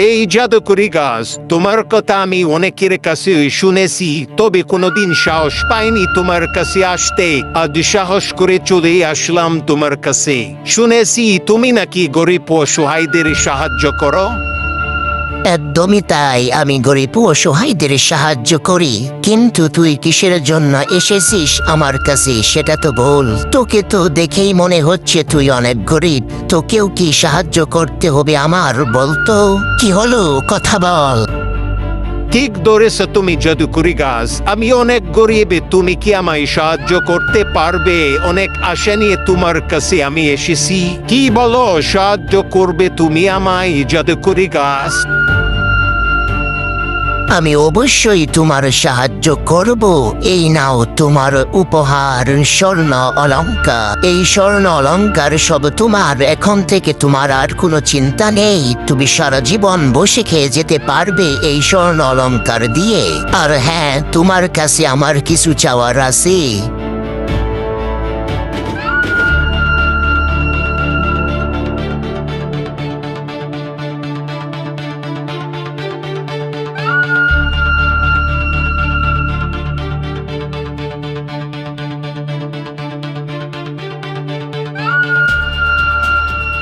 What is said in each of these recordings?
এই জাদুকরি গাছ, তোমার কথা আমি অনেকের কাছে শুনেছি, তবে কোনোদিন সাহস পাইনি তোমার কাছে আসতে। আজ সাহস করে চলে আসলাম তোমার কাছে। শুনেছি তুমি নাকি গরিব ও অসহায়দের সাহায্য করো। একদমই তাই, আমি গরিব ও অসহায়দের সাহায্য করি। কিন্তু তুই কিসের জন্য এসেছিস আমার কাছে সেটা তো বল। তোকে তো দেখেই মনে হচ্ছে তুই অনেক গরিব। তোকেও কি সাহায্য করতে হবে আমার? বলতো কি হলো, কথা বল। ঠিক ধরেছ তুমি জাদুকরি গাছ, আমি অনেক গরিব। তুমি কি আমায় সাহায্য করতে পারবে? অনেক আশা নিয়ে তোমার কাছে আমি এসেছি। কি বলো, সাহায্য করবে তুমি আমায় জাদুকরি গাছ? আমি অবশ্যই তোমার সাহায্য করব। এই নাও তোমার উপহার, স্বর্ণ অলংকার। এই স্বর্ণ অলংকার সব তোমার। এখন থেকে তোমার আর কোনো চিন্তা নেই। তুমি সারা জীবন বসে খেয়ে যেতে পারবে এই স্বর্ণ অলংকার দিয়ে। আর হ্যাঁ, তোমার কাছে আমার কিছু চাওয়ার আছে।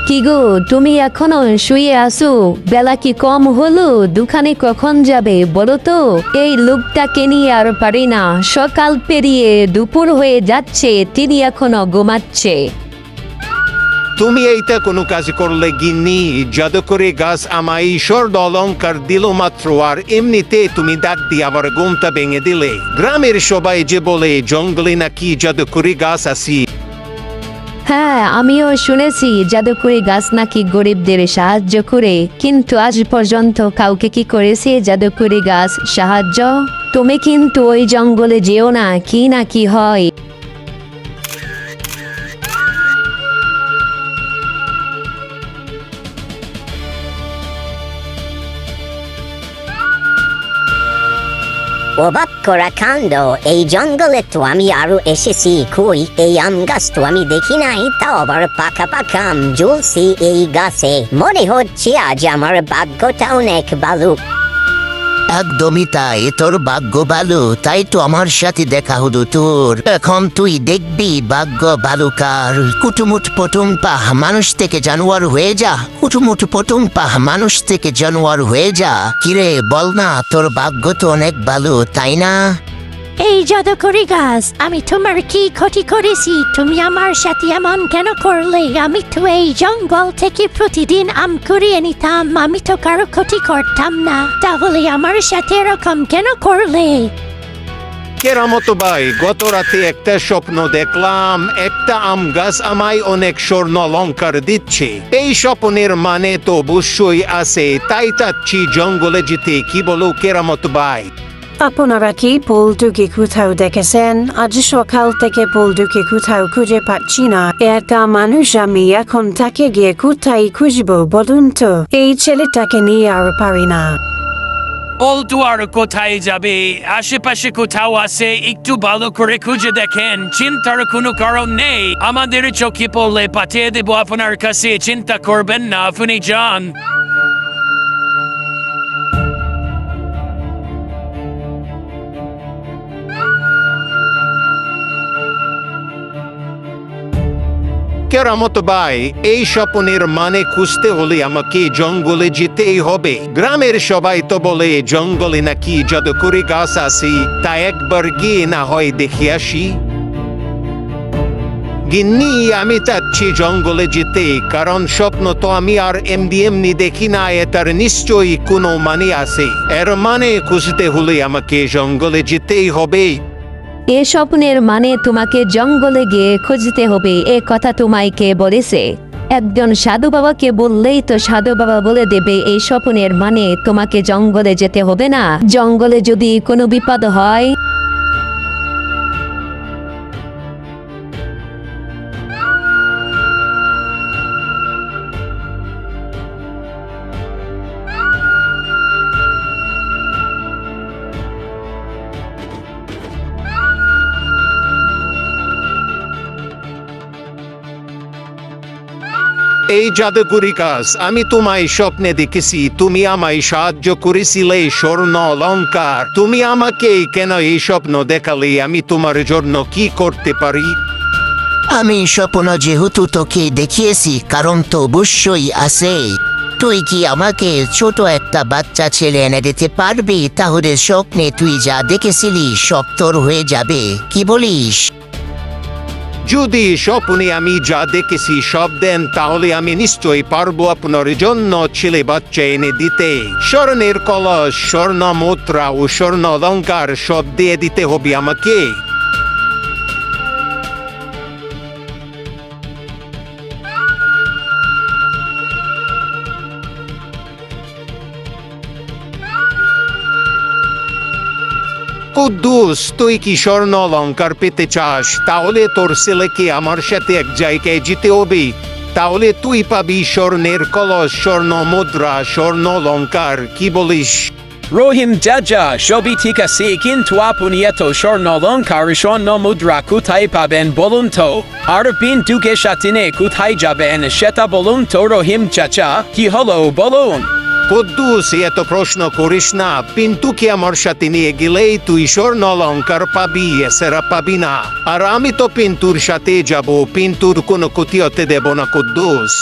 কি গো, তুমি এখনো শুয়ে আসো? বেলা কি কম হলো? দোকানে কখন যাবে বলো তো? এই লোকটাকে নিয়ে আর পারি না। সকাল পেরিয়ে দুপুর হয়ে যাচ্ছে, তিনি এখনো ঘুমাচ্ছে। তুমি এইটা কোনো কাজ করলে গিন্নি? জাদুকরি গাছ আমায় স্বর্ণ অলংকার দিল মাত্র, আর এমনিতে তুমি ডাক দিয়ে আবার ঘুমটা ভেঙে দিলে। গ্রামের সবাই যে বলে জঙ্গলে নাকি জাদুকরি গাছ আছি। হ্যাঁ, আমিও শুনেছি জাদুকরি গাছ নাকি গরিবদের সাহায্য করে, কিন্তু আজ পর্যন্ত কাউকে কি করেছে জাদুকরি গাছ সাহায্য? তুমি কিন্তু ওই জঙ্গলে যেও না, কি না কি হয়। অবাক করা কাণ্ড! এই জঙ্গলে তো আমি আরো এসেছি, কই এই আম গাছ তো আমি দেখি নাই। তাও আবার পাকা পাকা আম ঝুলছি এই গাছে। মনে হচ্ছে আজ আমার ভাগ্যটা অনেক ভালো। একদমই তাই, তোর ভাগ্য ভালো, তাই তো আমার সাথে দেখা হলো তোর। এখন তুই দেখবি ভাগ্য ভালো কার। কুটুমুট পটুম পাহ, মানুষ থেকে জানোয়ার হয়ে যা। কুটুমুট পটুম পাহ, মানুষ থেকে জানোয়ার হয়ে যা। কিরে বল না, তোর ভাগ্য তো অনেক ভালো, তাই না? এই জাদুকরি গাছ, আমি তোমার কি ক্ষতি করেছি? তুমি আমার সাথে এমন কেন করলে? আমি তো এই জঙ্গল থেকে প্রতিদিন আম কুড়িয়ে নিতাম, আমি তো কারো ক্ষতি করতাম না। তাহলে আমার সাথে এরকম কেন করলে? কেরামত ভাই, গত রাতে একটা স্বপ্ন দেখলাম। একটা আম গাছ আমায় অনেক স্বর্ণ অলংকার দিচ্ছে। এই স্বপ্নের মানে তো অবশ্যই আছে, তাই চাচ্ছি জঙ্গলে যেতে। কি বলো কেরামত ভাই? আপনারা কি পল্টুকে কোথাও দেখেছেন? আজ সকাল থেকে পল্টুকে কোথাও খুঁজে পাচ্ছি না। একা মানুষ আমি, এখন তাকে গিয়ে কোথায় খুঁজবো বলুন তো? এই ছেলেটাকে নিয়ে আর পারি না। পল্টু আর কোথায় যাবে? আশেপাশে কোথাও আছে, একটু ভালো করে খুঁজে দেখেন। চিন্তার কোনো কারণ নেই, আমাদের চোখে পড়লে পাঠিয়ে দেবো আপনার কাছে। চিন্তা করবেন না, আপনি যান। কেরামত ভাই, এই স্বপ্নের মানে খুঁজতে হলে আমাকে জঙ্গলে যেতেই হবে। গ্রামের সবাই তো বলে জঙ্গলে নাকি জাদুকরি গাছ আছে, তা একবার গিয়ে না হয় দেখে আসি। গিন্নি, আমি চাচ্ছি জঙ্গলে যেতে, কারণ স্বপ্ন তো আমি আর এমনি দেখি না। এটার নিশ্চয়ই কোনো মানে আছে। এর মানে খুঁজতে হলে আমাকে জঙ্গলে যেতেই হবে। এ স্বপ্নের মানে তোমাকে জঙ্গলে গিয়ে খুঁজতে হবে, এ কথা তোমায় কে বলেছে? একজন সাধু বাবাকে বললেই তো সাধু বাবা বলে দেবে এই স্বপ্নের মানে তোমাকে জঙ্গলে যেতে হবে না। জঙ্গলে যদি কোনো বিপদ হয়, এই জাদুকরি গাছ আমি তোমায় স্বপ্নে দেখেছি, তুমি আমায় সাহায্য করেছিলে স্বর্ণ অলংকার। তুমি আমাকে কেন এই স্বপ্ন দেখালে? আমি তোমার জন্য কি করতে পারি? আমি স্বপ্ন যেহেতু তোকে দেখিয়েছি কারণ তো অবশ্যই আছে। তুই কি আমাকে ছোট একটা বাচ্চা ছেলে এনে দিতে পারবি? তাহলে স্বপ্নে তুই যা দেখেছিলি সব তোর হয়ে যাবে, কি বলিস? যদি স্বপ্নে আমি যা দেখেছি সব দেন তাহলে আমি নিশ্চয়ই পারবো আপনার জন্য ছেলে বাচ্চা এনে দিতে। স্বর্ণের কলস, স্বর্ণ মুদ্রা ও স্বর্ণ অলংকার সব দিয়ে দিতে হবে আমাকে। কুদ্দুস, তুই কি স্বর্ণ অলংকার পেতে চাস? তাহলে তোর ছেলেকে আমার সাথে এক জায়গায় যেতে হবে। তাহলে তুই পাবি স্বর্ণের কলস, স্বর্ণ মুদ্রা, স্বর্ণ অলংকার, কি বলিস? রহিম চাচা, সবই ঠিক আছে, কিন্তু আপনি এত স্বর্ণ অলংকার স্বর্ণ মুদ্রা কোথায় পাবেন বলুন তো? আর পিন্টুকে সাথে নিয়ে কোথায় যাবেন সেটা বলুন তো রহিম চাচা। কি হলো বলুন? কুদ্দুস, এত প্রশ্ন করিস না। পিন্টুকে আমার সাথে নিয়ে গেলেই তুই স্বর্ণ অলংকার পাবি, এছাড়া পাবি না। আর আমি তো পিন্টুর সাথে যাব, পিন্টুর কোনো ক্ষতি হতে দেব না কুদ্দুস।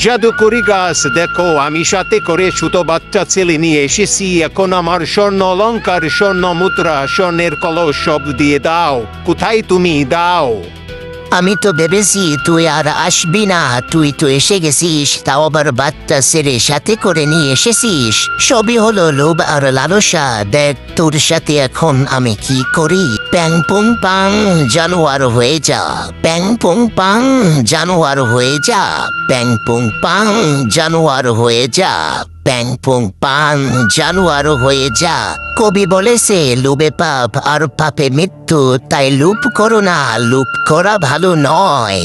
জাদুকরি গাছ, দেখো আমি সাথে করে ছোট বাচ্চা ছেলে নিয়ে এসেছি। এখন আমার স্বর্ণ অলংকার, স্বর্ণ মুদ্রা, স্বর্ণের কলস সব দিয়ে দাও। কোথায় তুমি? দাও। আমি তো ভেবেছি তুই আর আসবি না, তুই তো এসে গেছিস, তাও আবার বাচ্চা ছেড়ে সাথে করে নিয়ে এসেছিস। সবই হলো লোভ আর লালসা। দেখ তোর সাথে এখন আমি কি করি। প্যাং পুং পাং, জানোয়ার হয়ে যা। প্যাং পুং পাং, জানোয়ার হয়ে যা। প্যাং পুং পাং, জানোয়ার হয়ে যা। প্যাং পুং পাং, জানোয়ার হয়ে যা। কবি বলেছে লোভে পাপ আর পাপে মৃত্যু, তাই লোভ করো না, লোভ করা ভালো নয়।